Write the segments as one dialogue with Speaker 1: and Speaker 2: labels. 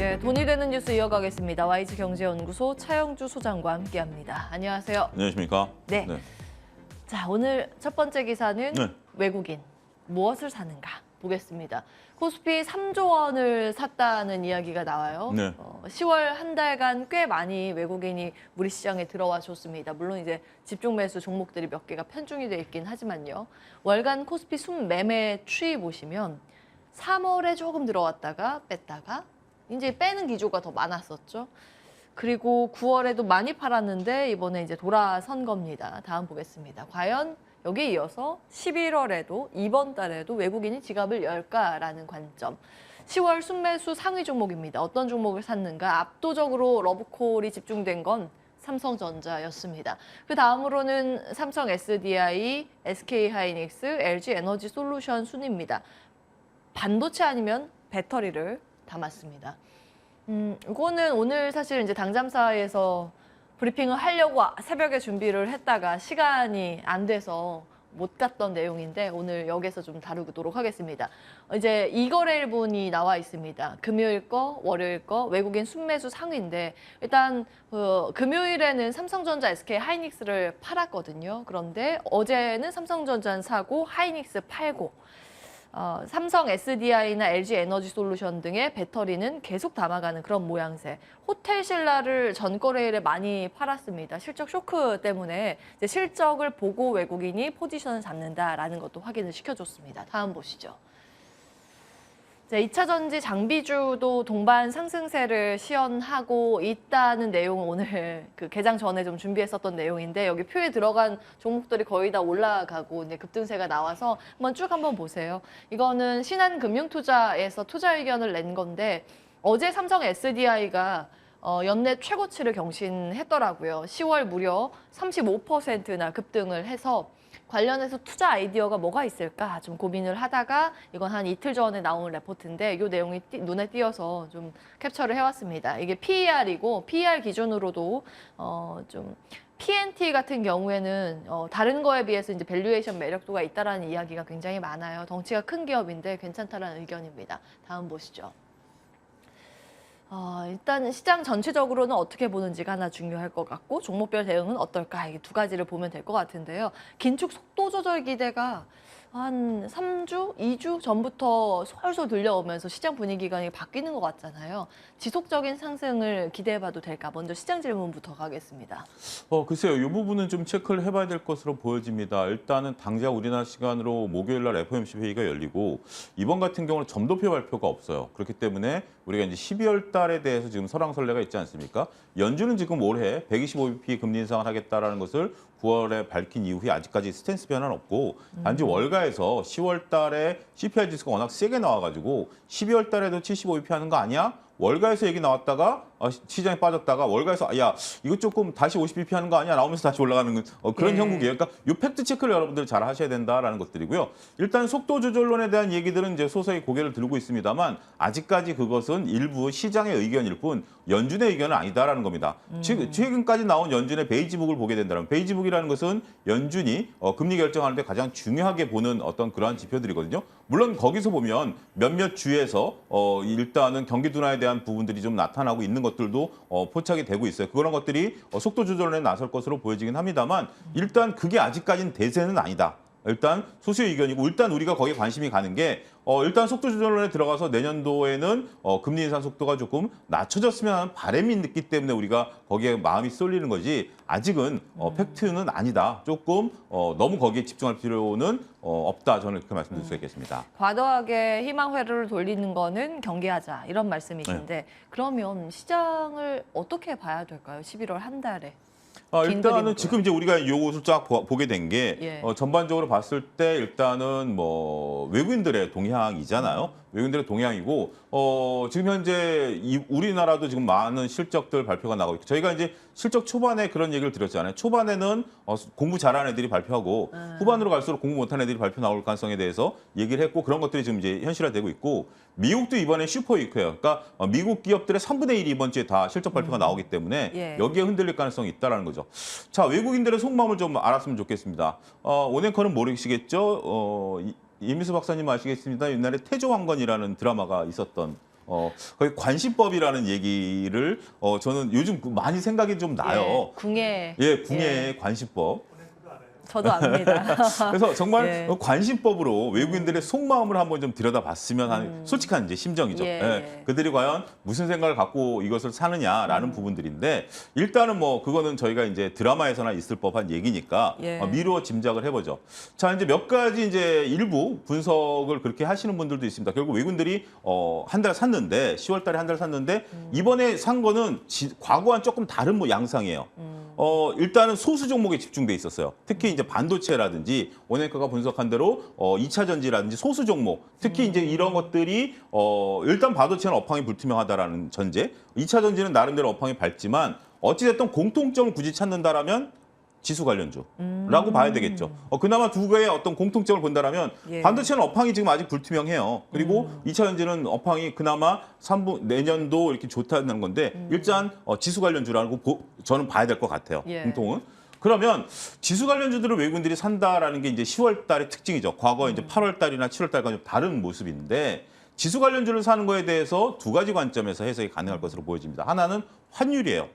Speaker 1: 네, 돈이 되는 뉴스 이어가겠습니다. YG경제연구소 차영주 소장과 함께합니다. 안녕하세요.
Speaker 2: 안녕하십니까?
Speaker 1: 네. 자, 오늘 첫 번째 기사는 외국인 무엇을 사는가 보겠습니다. 코스피 3조 원을 샀다는 이야기가 나와요. 10월 한 달간 꽤 많이 외국인이 우리 시장에 들어와 줬습니다. 물론 이제 집중 매수 종목들이 몇 개가 편중이 돼 있긴 하지만요. 월간 코스피 순매매 추이 보시면 3월에 조금 들어왔다가 뺐다가 이제 빼는 기조가 더 많았었죠. 그리고 9월에도 많이 팔았는데 이번에 이제 돌아선 겁니다. 다음 보겠습니다. 과연 여기에 이어서 11월에도 이번 달에도 외국인이 지갑을 열까라는 관점. 10월 순매수 상위 종목입니다. 어떤 종목을 샀는가? 압도적으로 러브콜이 집중된 건 삼성전자였습니다. 그 다음으로는 삼성 SDI, SK하이닉스, LG 에너지 솔루션 순입니다. 반도체 아니면 배터리를 담았습니다. 이거는 오늘 사실 이제 당잠사에서 브리핑을 하려고 새벽에 준비를 했다가 시간이 안 돼서 못 갔던 내용인데 오늘 여기서 좀 다루도록 하겠습니다. 이제 이거래일분이 나와 있습니다. 금요일 거, 월요일 거, 외국인 순매수 상위인데 일단 금요일에는 삼성전자, SK 하이닉스를 팔았거든요. 그런데 어제는 삼성전자는 사고 하이닉스 팔고 삼성 SDI나 LG 에너지 솔루션 등의 배터리는 계속 담아가는 그런 모양새. 호텔신라를 전거래일에 많이 팔았습니다. 실적 쇼크 때문에 이제 실적을 보고 외국인이 포지션을 잡는다라는 것도 확인을 시켜줬습니다. 다음 보시죠. 2차 전지 장비주도 동반 상승세를 시연하고 있다는 내용을 오늘 그 개장 전에 좀 준비했었던 내용인데 여기 표에 들어간 종목들이 거의 다 올라가고 이제 급등세가 나와서 한번 보세요. 이거는 신한금융투자에서 투자 의견을 낸 건데 어제 삼성 SDI가 연내 최고치를 경신했더라고요. 10월 무려 35%나 급등을 해서 관련해서 투자 아이디어가 뭐가 있을까 좀 고민을 하다가 이건 한 이틀 전에 나온 레포트인데 이 내용이 눈에 띄어서 좀 캡처를 해왔습니다. 이게 PER이고 PER 기준으로도 좀 PNT 같은 경우에는 다른 거에 비해서 이제 밸류에이션 매력도가 있다라는 이야기가 굉장히 많아요. 덩치가 큰 기업인데 괜찮다라는 의견입니다. 다음 보시죠. 일단 시장 전체적으로는 어떻게 보는지가 하나 중요할 것 같고 종목별 대응은 어떨까 이게 두 가지를 보면 될 것 같은데요. 긴축 속도 조절 기대가 한 3주, 2주 전부터 솔솔 들려오면서 시장 분위기가 바뀌는 것 같잖아요. 지속적인 상승을 기대해봐도 될까? 먼저 시장 질문부터 가겠습니다.
Speaker 2: 글쎄요. 이 부분은 좀 체크를 해봐야 될 것으로 보여집니다. 일단은 당장 우리나라 시간으로 목요일 날 FOMC 회의가 열리고 이번 같은 경우는 점도표 발표가 없어요. 그렇기 때문에 우리가 이제 12월 달에 대해서 지금 설왕설래가 있지 않습니까? 연준은 지금 올해 125bp 금리 인상을 하겠다라는 것을 9월에 밝힌 이후에 아직까지 스탠스 변화는 없고 단지 월가에서 10월 달에 CPI 지수가 워낙 세게 나와가지고 12월 달에도 75bp 하는 거 아니야? 월가에서 얘기 나왔다가 시장에 빠졌다가 월가에서 야 이거 조금 다시 50bp 하는 거 아니야? 나오면서 다시 올라가는 그런 형국이에요. 그러니까 이 팩트 체크를 여러분들 잘 하셔야 된다라는 것들이고요. 일단 속도 조절론에 대한 얘기들은 이제 소소히 고개를 들고 있습니다만 아직까지 그것은 일부 시장의 의견일 뿐 연준의 의견은 아니다라는 겁니다. 최근까지 나온 연준의 베이지북을 보게 된다면 베이지북이라는 것은 연준이 금리 결정하는 데 가장 중요하게 보는 어떤 그러한 지표들이거든요. 물론 거기서 보면 몇몇 주에서 일단은 경기 둔화에 대한 부분들이 좀 나타나고 있는 것들도 포착이 되고 있어요. 그런 것들이 속도 조절에 나설 것으로 보여지긴 합니다만 일단 그게 아직까지는 대세는 아니다. 일단 소수의 의견이고 일단 우리가 거기에 관심이 가는 게 일단 속도 조절론에 들어가서 내년도에는 금리 인상 속도가 조금 낮춰졌으면 하는 바람이 있기 때문에 우리가 거기에 마음이 쏠리는 거지 아직은 팩트는 아니다. 조금 너무 거기에 집중할 필요는 없다. 저는 그렇게 말씀드릴 수 있겠습니다.
Speaker 1: 과도하게 희망 회로를 돌리는 거는 경계하자 이런 말씀이신데 그러면 시장을 어떻게 봐야 될까요? 11월 한 달에.
Speaker 2: 일단은 지금 이제 우리가 요것을 쫙 보게 된 게 전반적으로 봤을 때 일단은 뭐 외국인들의 동향이잖아요. 외국인들의 동향이고 지금 현재 우리나라도 지금 많은 실적들 발표가 나오고 있고 저희가 이제 실적 초반에 그런 얘기를 드렸잖아요. 초반에는 공부 잘하는 애들이 발표하고 후반으로 갈수록 공부 못하는 애들이 발표 나올 가능성에 대해서 얘기를 했고 그런 것들이 지금 이제 현실화되고 있고 미국도 이번에 슈퍼위크예요. 그러니까 미국 기업들의 3분의 1이 이번 주에 다 실적 발표가 나오기 때문에 여기에 흔들릴 가능성이 있다라는 거죠. 자, 외국인들의 속마음을 좀 알았으면 좋겠습니다. 원앵커는 모르시겠죠? 이미수 박사님 아시겠습니다. 옛날에 태조왕건이라는 드라마가 있었던 거의 관시법이라는 얘기를 저는 요즘 많이 생각이 좀 나요.
Speaker 1: 궁예.
Speaker 2: 예, 궁예 관시법.
Speaker 1: 저도 압니다.
Speaker 2: 그래서 정말 관심법으로 외국인들의 속마음을 한번 좀 들여다봤으면 하는 솔직한 이제 심정이죠. 예. 그들이 과연 무슨 생각을 갖고 이것을 사느냐라는 부분들인데 일단은 뭐 그거는 저희가 이제 드라마에서나 있을 법한 얘기니까 미루어 짐작을 해보죠. 자, 이제 몇 가지 이제 일부 분석을 그렇게 하시는 분들도 있습니다. 결국 외국인들이 한 달 샀는데 10월 달에 한 달 샀는데 이번에 산 거는 과거와는 조금 다른 뭐 양상이에요. 일단은 소수 종목에 집중돼 있었어요. 특히 이제 반도체라든지 원앵커가 분석한 대로 2차 전지라든지 소수 종목, 특히 이제 이런 것들이 일단 반도체는 업황이 불투명하다라는 전제, 2차 전지는 나름대로 업황이 밝지만 어찌됐든 공통점을 굳이 찾는다라면 지수 관련주라고 봐야 되겠죠. 그나마 두 개의 어떤 공통점을 본다라면 반도체는 업황이 지금 아직 불투명해요. 그리고 2차 전지는 업황이 그나마 내년도 이렇게 좋다는 건데 일단 지수 관련주라고 저는 봐야 될 것 같아요. 공통은. 그러면 지수 관련주들을 외국인들이 산다라는 게 이제 10월 달의 특징이죠. 과거 이제 8월 달이나 7월 달과 좀 다른 모습인데 지수 관련주를 사는 거에 대해서 두 가지 관점에서 해석이 가능할 것으로 보여집니다. 하나는 환율이에요.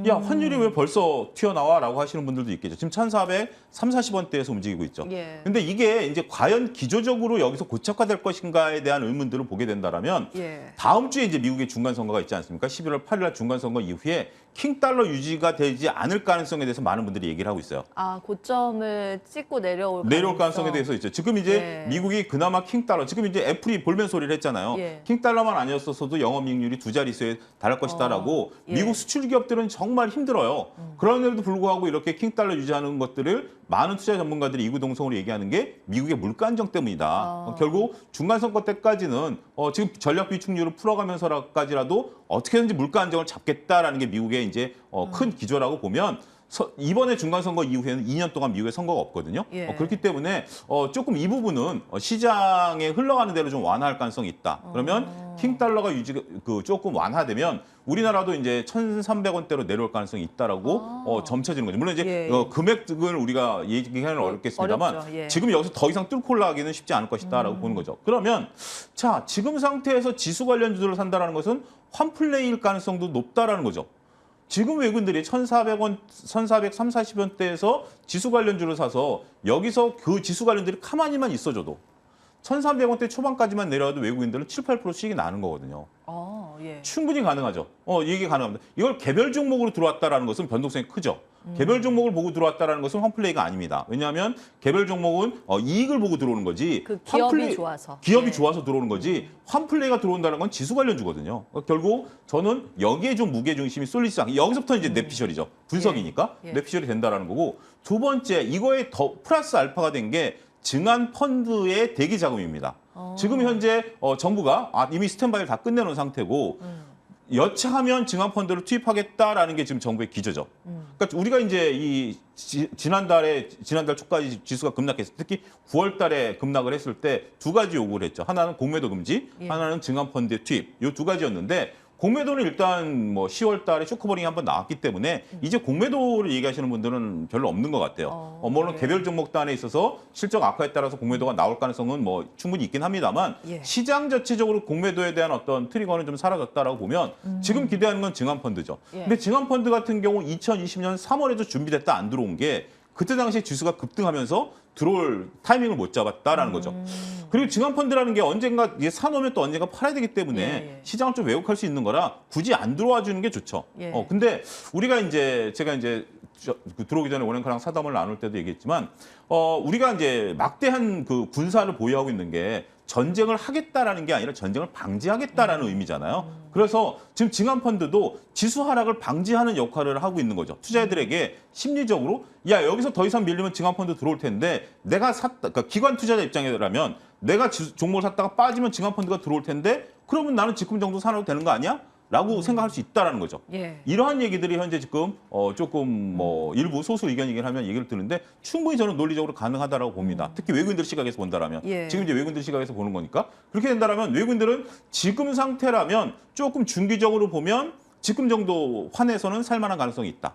Speaker 2: 야, 환율이 왜 벌써 튀어나와라고 하시는 분들도 있겠죠. 지금 1,430원대에서 움직이고 있죠. 근데 이게 이제 과연 기조적으로 여기서 고착화될 것인가에 대한 의문들을 보게 된다라면 다음 주에 이제 미국의 중간 선거가 있지 않습니까? 11월 8일 날 중간 선거 이후에 킹달러 유지가 되지 않을 가능성에 대해서 많은 분들이 얘기를 하고 있어요.
Speaker 1: 아, 고점을 찍고 내려올
Speaker 2: 가능성에 대해서 있죠. 지금 이제 미국이 그나마 킹달러, 지금 이제 애플이 볼멘 소리를 했잖아요. 킹달러만 아니었어도 영업이익률이 두 자릿수에 달할 것이다라고 미국 수출 기업들은 정말 힘들어요. 그런데도 불구하고 이렇게 킹달러 유지하는 것들을 많은 투자 전문가들이 이구동성으로 얘기하는 게 미국의 물가 안정 때문이다. 결국 중간 선거 때까지는 지금 전략 비축률을 풀어가면서까지라도 어떻게든지 물가 안정을 잡겠다라는 게 미국의 이제 큰 기조라고 보면 이번에 중간선거 이후에는 2년 동안 미국에 선거가 없거든요. 그렇기 때문에 조금 이 부분은 시장에 흘러가는 대로 좀 완화할 가능성이 있다. 그러면 킹달러가 조금 완화되면 우리나라도 이제 1,300원대로 내려올 가능성이 있다라고 점쳐지는 거죠. 물론 이제 금액을 우리가 얘기하기는 어렵겠습니다만 지금 여기서 더 이상 뚫고 올라가기는 쉽지 않을 것이다라고 보는 거죠. 그러면 자, 지금 상태에서 지수 관련주들을 산다라는 것은 환플레이일 가능성도 높다라는 거죠. 지금 외국인들이 1,400원, 1,440원대에서 지수 관련주를 사서 여기서 그 지수 관련들이 가만히만 있어줘도 1,300원대 초반까지만 내려와도 외국인들은 7, 8% 수익이 나는 거거든요. 충분히 가능하죠. 이게 가능합니다. 이걸 개별 종목으로 들어왔다라는 것은 변동성이 크죠. 개별 종목을 보고 들어왔다라는 것은 환플레이가 아닙니다. 왜냐하면 개별 종목은 이익을 보고 들어오는 거지.
Speaker 1: 그 기업이 좋아서.
Speaker 2: 기업이 좋아서 들어오는 거지. 환플레이가 들어온다는 건 지수 관련주거든요. 결국 저는 여기에 좀 무게 중심이 쏠리지 않게 여기서부터 이제 뇌피셜이죠. 분석이니까 뇌피셜이 된다라는 거고 두 번째 이거에 더 플러스 알파가 된 게 증안 펀드의 대기 자금입니다. 지금 현재 정부가 이미 스탠바이를 다 끝내놓은 상태고 여차하면 증안 펀드를 투입하겠다라는 게 지금 정부의 기조죠. 그러니까 우리가 이제 지난달 초까지 지수가 급락했을 때 특히 9월 달에 급락을 했을 때 두 가지 요구를 했죠. 하나는 공매도 금지, 하나는 증안 펀드의 투입. 이 두 가지였는데 공매도는 일단 뭐 10월 달에 쇼크버링이 한번 나왔기 때문에 이제 공매도를 얘기하시는 분들은 별로 없는 것 같아요. 물론 개별 종목 단에 있어서 실적 악화에 따라서 공매도가 나올 가능성은 뭐 충분히 있긴 합니다만 시장 자체적으로 공매도에 대한 어떤 트리거는 좀 사라졌다라고 보면 지금 기대하는 건 증안펀드죠. 근데 증안펀드 같은 경우 2020년 3월에도 준비됐다 안 들어온 게 그때 당시에 지수가 급등하면서 들어올 타이밍을 못 잡았다라는 거죠. 그리고 증안펀드라는 게 언젠가 사놓으면 또 언젠가 팔아야 되기 때문에 시장을 좀 왜곡할 수 있는 거라 굳이 안 들어와 주는 게 좋죠. 근데 우리가 이제 제가 이제 들어오기 전에 원앵커랑 사담을 나눌 때도 얘기했지만 우리가 이제 막대한 그 군사를 보유하고 있는 게 전쟁을 하겠다라는 게 아니라 전쟁을 방지하겠다라는 의미잖아요. 그래서 지금 증안펀드도 지수 하락을 방지하는 역할을 하고 있는 거죠. 투자자들에게 심리적으로 야 여기서 더 이상 밀리면 증안펀드 들어올 텐데 내가 샀다. 그러니까 기관 투자자 입장이라면 내가 종목을 샀다가 빠지면 증안펀드가 들어올 텐데 그러면 나는 지금 정도 사놔도 되는 거 아니야? 라고 생각할 수 있다라는 거죠. 이러한 얘기들이 현재 지금 조금 뭐 일부 소수 의견이긴 하면 얘기를 드는데 충분히 저는 논리적으로 가능하다라고 봅니다. 특히 외국인들 시각에서 본다라면 지금 이제 외국인들 시각에서 보는 거니까 그렇게 된다라면 외국인들은 지금 상태라면 조금 중기적으로 보면 지금 정도 환에서는 살만한 가능성이 있다.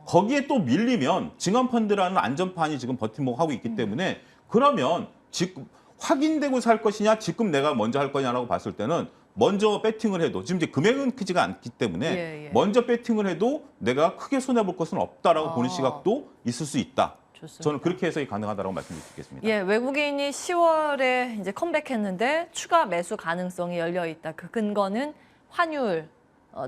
Speaker 2: 거기에 또 밀리면 증안펀드라는 안전판이 지금 버팀목하고 있기 때문에 그러면 지금 확인되고 살 것이냐 지금 내가 먼저 할 거냐라고 봤을 때는 먼저 배팅을 해도 지금 이제 금액은 크지가 않기 때문에
Speaker 1: 예, 예.
Speaker 2: 먼저 배팅을 해도 내가 크게 손해 볼 것은 없다라고 보는 시각도 있을 수 있다.
Speaker 1: 좋습니다.
Speaker 2: 저는 그렇게 해석이 가능하다고 말씀드리겠습니다.
Speaker 1: 예, 외국인이 10월에 이제 컴백했는데 추가 매수 가능성이 열려 있다. 그 근거는 환율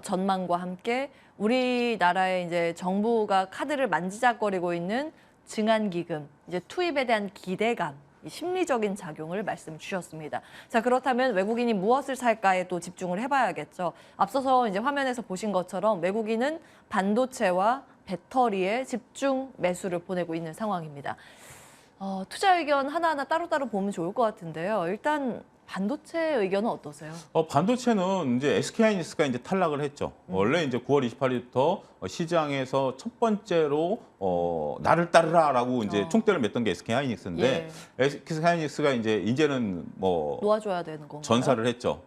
Speaker 1: 전망과 함께 우리나라의 이제 정부가 카드를 만지작거리고 있는 증안기금, 이제 투입에 대한 기대감, 이 심리적인 작용을 말씀 주셨습니다. 자, 그렇다면 외국인이 무엇을 살까에 또 집중을 해봐야겠죠. 앞서서 이제 화면에서 보신 것처럼 외국인은 반도체와 배터리에 집중 매수를 보내고 있는 상황입니다. 투자 의견 하나하나 따로따로 보면 좋을 것 같은데요. 일단 반도체 의견은 어떠세요?
Speaker 2: 반도체는 이제 SK하이닉스가 이제 탈락을 했죠. 원래 이제 9월 28일부터 시장에서 첫 번째로 나를 따르라라고 이제 총대를 맸던 게 SK하이닉스인데 SK하이닉스가 이제는 뭐
Speaker 1: 놓아줘야 되는 건가요?
Speaker 2: 전사를 했죠.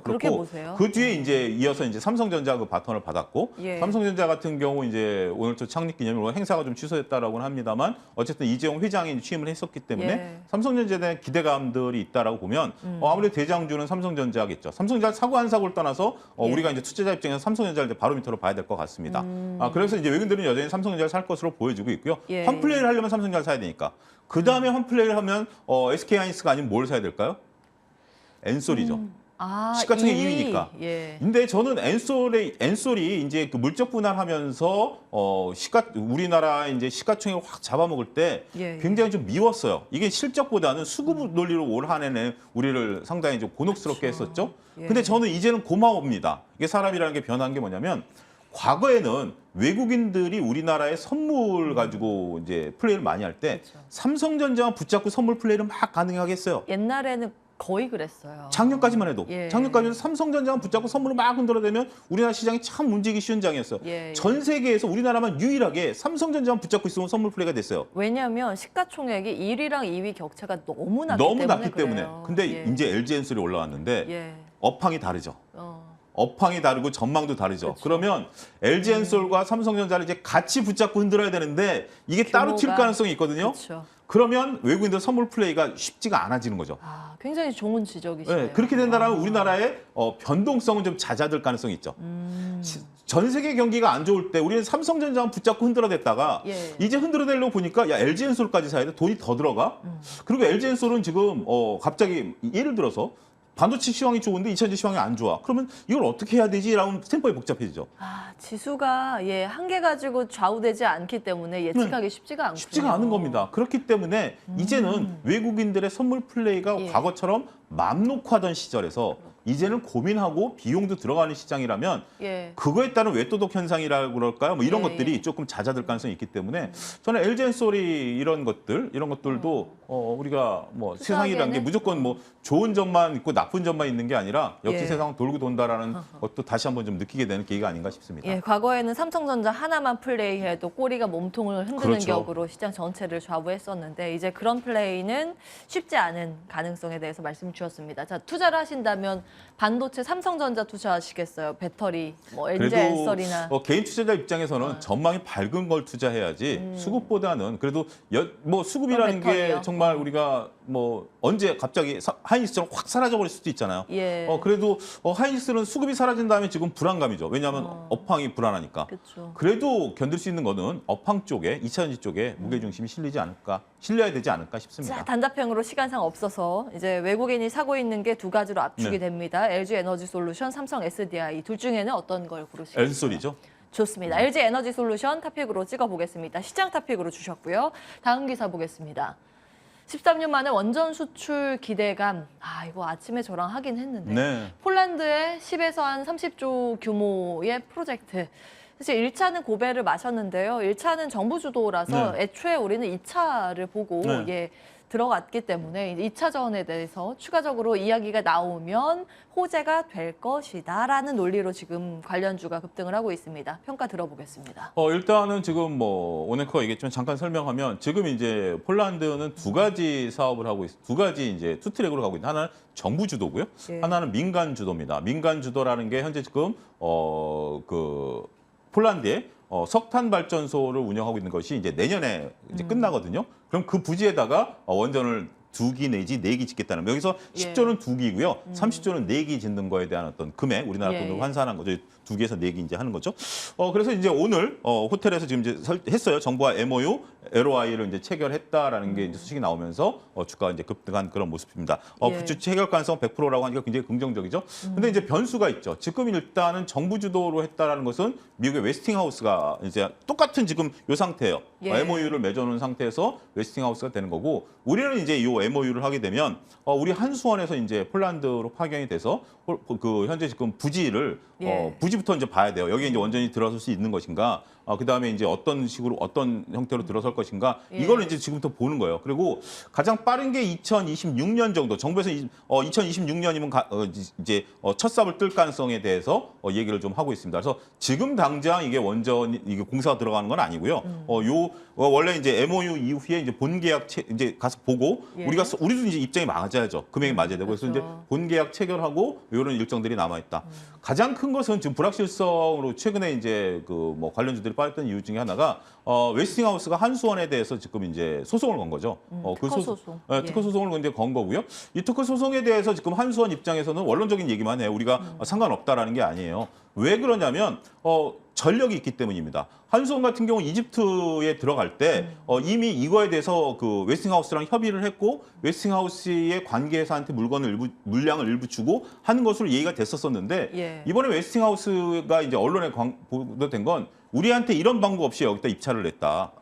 Speaker 1: 그렇게
Speaker 2: 그렇고
Speaker 1: 보세요?
Speaker 2: 그 뒤에 이제 이어서 이제 삼성전자 그 바톤을 받았고
Speaker 1: 예.
Speaker 2: 삼성전자 같은 경우 이제 오늘 또 창립 기념일로 행사가 좀 취소됐다라고는 합니다만 어쨌든 이재용 회장이 취임을 했었기 때문에
Speaker 1: 예.
Speaker 2: 삼성전자에 대한 기대감들이 있다라고 보면 아무래도 대장주는 삼성전자겠죠. 삼성전자 사고 안 사고를 떠나서 우리가 이제 투자자 입장에서 삼성전자를 이제 바로미터로 봐야 될 것 같습니다. 그래서 이제 외국인들은 여전히 삼성전자를 살 것으로 보여지고 있고요.
Speaker 1: 예.
Speaker 2: 한 플레이를 하려면 삼성전자를 사야 되니까. 그 다음에 한 플레이를 하면 SK하이닉스가 아니면 뭘 사야 될까요? 엔솔이죠. 시가총액 2위니까.
Speaker 1: 예.
Speaker 2: 근데 저는 엔솔이 이제 그 물적 분할하면서 우리나라 이제 시가총액을 확 잡아먹을 때
Speaker 1: 예.
Speaker 2: 굉장히 좀 미웠어요. 이게 실적보다는 수급 논리로 올 한 해는 우리를 상당히 좀 곤혹스럽게
Speaker 1: 그렇죠.
Speaker 2: 했었죠.
Speaker 1: 예.
Speaker 2: 근데 저는 이제는 고마웁니다. 이게 사람이라는 게 변한 게 뭐냐면 과거에는 외국인들이 우리나라의 선물 가지고 이제 플레이를 많이 할 때
Speaker 1: 그렇죠.
Speaker 2: 삼성전자만 붙잡고 선물 플레이를 막 가능하게 했어요.
Speaker 1: 옛날에는 거의 그랬어요.
Speaker 2: 작년까지만 해도
Speaker 1: 예.
Speaker 2: 작년까지는 삼성전자만 붙잡고 선물을 막 흔들어대면 우리나라 시장이 참 움직이기 쉬운 장이었어요.
Speaker 1: 예.
Speaker 2: 전 세계에서 우리나라만 유일하게 삼성전자만 붙잡고 있으면 선물 플레이가 됐어요.
Speaker 1: 왜냐하면 시가총액이 1위랑 2위 격차가 너무
Speaker 2: 너무 낮기 때문에.
Speaker 1: 그래요.
Speaker 2: 근데
Speaker 1: 예.
Speaker 2: 이제 LG엔솔이 올라왔는데
Speaker 1: 예.
Speaker 2: 업황이 다르죠. 업황이 다르고 전망도 다르죠.
Speaker 1: 그렇죠.
Speaker 2: 그러면 LG엔솔과 삼성전자를 이제 같이 붙잡고 흔들어야 되는데 이게 따로 튈
Speaker 1: 규모가-
Speaker 2: 가능성이 있거든요.
Speaker 1: 그렇죠.
Speaker 2: 그러면 외국인들 선물 플레이가 쉽지가 않아지는 거죠.
Speaker 1: 굉장히 좋은 지적이시네요.
Speaker 2: 네, 그렇게 된다면 우리나라의 변동성은 좀 잦아들 가능성이 있죠. 전 세계 경기가 안 좋을 때 우리는 삼성전자만 붙잡고 흔들어댔다가
Speaker 1: 예.
Speaker 2: 이제 흔들어대려고 보니까 야 LG엔솔까지 사야 돼? 돈이 더 들어가? 그리고 LG엔솔은 지금 갑자기 예를 들어서 반도체 시황이 좋은데 2차전지 시황이 안 좋아. 그러면 이걸 어떻게 해야 되지? 라는 템포에 복잡해지죠.
Speaker 1: 지수가 한 개 가지고 좌우되지 않기 때문에 예측하기 쉽지가 않군요.
Speaker 2: 쉽지가 않은 겁니다. 그렇기 때문에 이제는 외국인들의 선물 플레이가
Speaker 1: 예.
Speaker 2: 과거처럼 맘 놓고 하던 시절에서 이제는 고민하고 비용도 들어가는 시장이라면
Speaker 1: 예.
Speaker 2: 그거에 따른 외도독 현상이라고 그럴까요? 뭐 이런
Speaker 1: 예,
Speaker 2: 것들이
Speaker 1: 예.
Speaker 2: 조금 잦아들 가능성이 있기 때문에 저는 LG엔솔이 이런 것들도 우리가 뭐 세상이라는 게
Speaker 1: 투자하기에는?
Speaker 2: 무조건 뭐 좋은 점만 있고 나쁜 점만 있는 게 아니라 역시
Speaker 1: 예.
Speaker 2: 세상은 돌고 돈다라는 것도 다시 한번 좀 느끼게 되는 계기가 아닌가 싶습니다.
Speaker 1: 예, 과거에는 삼성전자 하나만 플레이해도 꼬리가 몸통을 흔드는
Speaker 2: 그렇죠.
Speaker 1: 격으로 시장 전체를 좌우했었는데 이제 그런 플레이는 쉽지 않은 가능성에 대해서 말씀 주셨습니다. 자, 투자를 하신다면 반도체 삼성전자 투자하시겠어요? 배터리, 뭐 LG 엔솔이나
Speaker 2: 개인 투자자 입장에서는 전망이 밝은 걸 투자해야지 수급보다는 그래도 뭐 수급이라는 게
Speaker 1: 배터리요?
Speaker 2: 정말 우리가 뭐 언제 갑자기 하이닉스처럼 확 사라져버릴 수도 있잖아요.
Speaker 1: 예.
Speaker 2: 그래도 하이닉스는 수급이 사라진 다음에 지금 불안감이죠. 왜냐하면 업황이 불안하니까.
Speaker 1: 그렇죠.
Speaker 2: 그래도 견딜 수 있는 거는 업황 쪽에 2차전지 쪽에 무게중심이 실려야 되지 않을까 싶습니다.
Speaker 1: 자, 단답형으로 시간상 없어서 이제 외국인이 사고 있는 게 두 가지로 압축이
Speaker 2: 네.
Speaker 1: 됩니다. LG 에너지 솔루션, 삼성 SDI 둘 중에는 어떤 걸 고르시겠어요?
Speaker 2: 엔솔이죠.
Speaker 1: 좋습니다. LG 에너지 솔루션 탑픽으로 찍어보겠습니다. 시장 탑픽으로 주셨고요. 다음 기사 보겠습니다. 13년 만에 원전 수출 기대감. 이거 아침에 저랑 하긴 했는데.
Speaker 2: 네.
Speaker 1: 폴란드에 10에서 한 30조 규모의 프로젝트. 사실 1차는 고배를 마셨는데요. 1차는 정부 주도라서
Speaker 2: 네.
Speaker 1: 애초에 우리는 2차를 보고
Speaker 2: 네.
Speaker 1: 들어갔기 때문에 2차전에 대해서 추가적으로 이야기가 나오면 호재가 될 것이다라는 논리로 지금 관련주가 급등을 하고 있습니다. 평가 들어보겠습니다.
Speaker 2: 일단은 지금 뭐 오네커가 얘기했지만 잠깐 설명하면 지금 이제 폴란드는 두 가지 사업을 하고 두 가지 이제 투 트랙으로 가고 있는 하나는 정부 주도고요.
Speaker 1: 예.
Speaker 2: 하나는 민간 주도입니다. 민간 주도라는 게 현재 지금 그 폴란드에 석탄 발전소를 운영하고 있는 것이 이제 내년에 이제 끝나거든요. 그럼 그 부지에다가 원전을 2기 내지 4기 짓겠다는 거. 여기서 10조는 2기고요. 30조는 4기 짓는 거에 대한 어떤 금액, 우리나라 돈으로 환산한 거죠. 2기에서 4기 이제 하는 거죠. 그래서 이제 오늘 호텔에서 지금 이제 했어요. 정부와 MOU, LOI를 이제 체결했다라는 게 이제 소식이 나오면서 주가가 이제 급등한 그런 모습입니다. 체결 가능성 100%라고 하니까 굉장히 긍정적이죠. 근데 이제 변수가 있죠. 지금 일단은 정부 주도로 했다라는 것은 미국의 웨스팅하우스가 이제 똑같은 지금 이 상태예요. MOU를 맺어놓은 상태에서 웨스팅하우스가 되는 거고, 우리는 이제 이 MOU를 하게 되면 우리 한수원에서 이제 폴란드로 파견이 돼서 그 현재 지금 부지를 부지부터 이제 봐야 돼요. 여기에 이제 원전이 들어설 수 있는 것인가, 그다음에 이제 어떤 식으로 어떤 형태로 들어설 것인가, 이걸 이제 지금부터 보는 거예요. 그리고 가장 빠른 게 2026년 정도, 정부에서 2026년이면 이제 첫 삽을 뜰 가능성에 대해서 얘기를 좀 하고 있습니다. 그래서 지금 당장 이게 원전 이게 공사가 들어가는 건 아니고요. 원래 이제 MOU 이후에 이제 본계약 이제 가서 보고 우리도 이제 입장이 맞아야죠. 금액이 맞아야 되고, 그래서 이제 본계약 체결하고 이런 일정들이 남아 있다. 가장 큰 것은 지금 불확실성으로 최근에 이제 그 뭐 관련주들이 빠졌던 이유 중에 하나가 웨스팅하우스가 한수원에 대해서 지금 이제 소송을 건 거죠.
Speaker 1: 특허 소송.
Speaker 2: 특허 소송을 이제 건 거고요. 이 특허 소송에 대해서 지금 한수원 입장에서는 원론적인 얘기만 해요. 우리가 상관없다라는 게 아니에요. 왜 그러냐면 전력이 있기 때문입니다. 한수원 같은 경우 이집트에 들어갈 때 이미 이거에 대해서 그 웨스팅하우스랑 협의를 했고, 웨스팅하우스의 관계사한테 물량을 일부 주고 하는 것으로 얘기가 됐었었는데, 이번에 웨스팅하우스가 이제 언론에 보도된 건 우리한테 이런 방법 없이 여기다 입찰을 했다.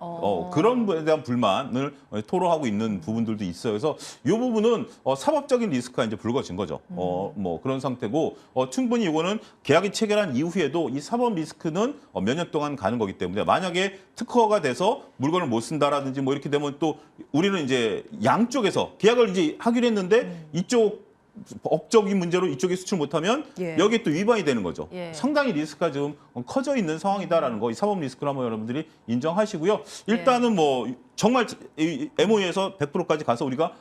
Speaker 2: 그런 부분에 대한 불만을 토로하고 있는 부분들도 있어요. 그래서 이 부분은 사법적인 리스크가 이제 불거진 거죠. 뭐 그런 상태고, 충분히 이거는 계약이 체결한 이후에도 이 사법 리스크는 몇 년 동안 가는 거기 때문에, 만약에 특허가 돼서 물건을 못 쓴다라든지 뭐 이렇게 되면 또 우리는 이제 양쪽에서 계약을 이제 하기로 했는데 이쪽 법적인 문제로 이쪽에 수출 못하면 여기에 또 위반이 되는 거죠. 상당히 리스크가 좀 커져 있는 상황이다라는 거, 이 사법 리스크를 한번 여러분들이 인정하시고요. 일단은 뭐 정말 이 MOU에서 100%까지 가서 우리가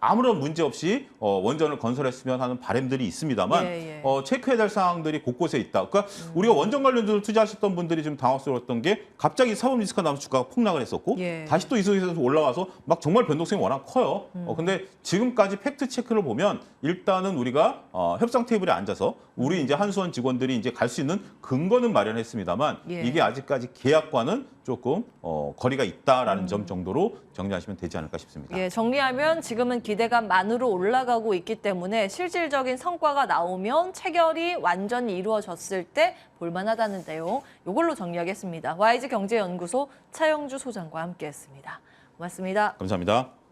Speaker 2: 아무런 문제 없이 원전을 건설했으면 하는 바람들이 있습니다만 체크해야 될 사항들이 곳곳에 있다. 그러니까 우리가 원전 관련주를 투자하셨던 분들이 좀 당황스러웠던 게, 갑자기 사법 리스크가 나면서 주가가 폭락을 했었고 다시 또 이쪽에서 올라와서 막 정말 변동성이 워낙 커요. 근데 지금까지 팩트 체크를 보면 일단은 우리가 협상 테이블에 앉아서 우리 이제 한수원 직원들이 이제 갈 수 있는 근거는 마련했습니다만 이게 아직까지 계약과는 조금 거리가 있다라는 점 정도로 정리하시면 되지 않을까 싶습니다.
Speaker 1: 정리하면 지금은 기대감만으로 올라가고 있기 때문에 실질적인 성과가 나오면 체결이 완전히 이루어졌을 때 볼만하다는데요. 이걸로 정리하겠습니다. YG 경제연구소 차영주 소장과 함께했습니다. 고맙습니다.
Speaker 2: 감사합니다.